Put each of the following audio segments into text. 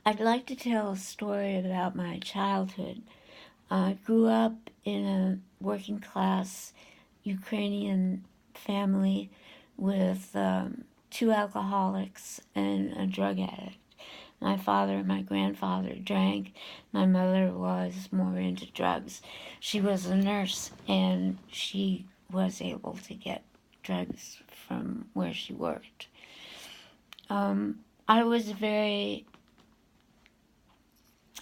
I'd like to tell a story about my childhood. I grew up in a working class Ukrainian family with two alcoholics and a drug addict. My father and my grandfather drank. My mother was more into drugs. She was a nurse and she was able to get drugs from where she worked. I was very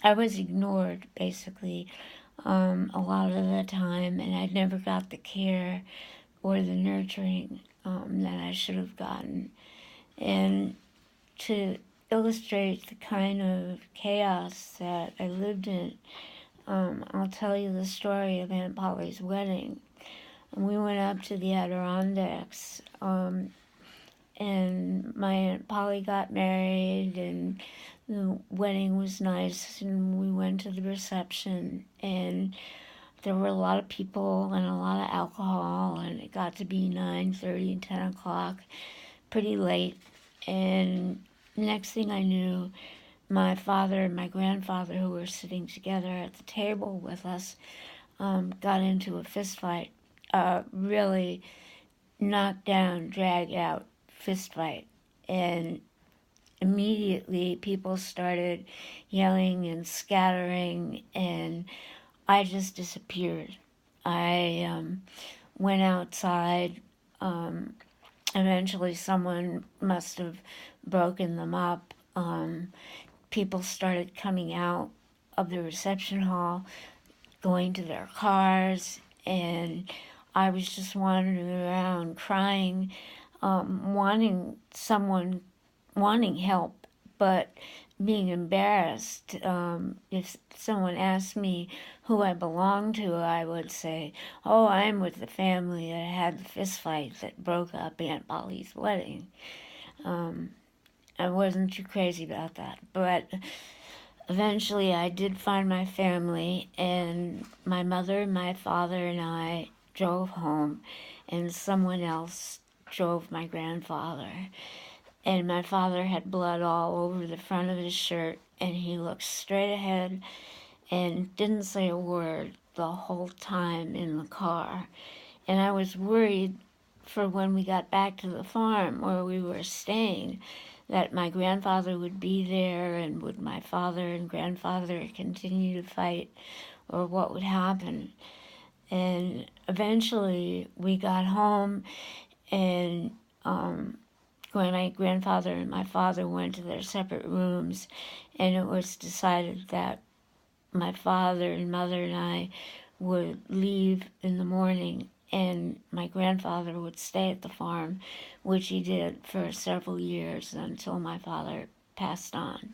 I was ignored basically a lot of the time, and I never got the care or the nurturing that I should have gotten. And to illustrate the kind of chaos that I lived in, I'll tell you the story of Aunt Polly's wedding. We went up to the Adirondacks, and my Aunt Polly got married, and the wedding was nice, and we went to the reception, and there were a lot of people and a lot of alcohol, and it got to be 9:30 and 10 o'clock, pretty late. And next thing I knew, my father and my grandfather, who were sitting together at the table with us, got into a fist fight. Really knocked down, dragged out fist fight. And immediately people started yelling and scattering, and I just disappeared. I went outside. Eventually, someone must have broken them up. People started coming out of the reception hall, going to their cars, and I was just wandering around crying, wanting help, but being embarrassed. If someone asked me who I belonged to, I would say, "Oh, I'm with the family that had the fist fight that broke up Aunt Polly's wedding." I wasn't too crazy about that, but eventually I did find my family, and my mother, my father, and I drove home, and someone else drove my grandfather. And my father had blood all over the front of his shirt, and he looked straight ahead and didn't say a word the whole time in the car. And I was worried for when we got back to the farm where we were staying, that my grandfather would be there, and would my father and grandfather continue to fight, or what would happen. And eventually we got home, and when my grandfather and my father went to their separate rooms, and it was decided that my father and mother and I would leave in the morning, and my grandfather would stay at the farm, which he did for several years until my father passed on.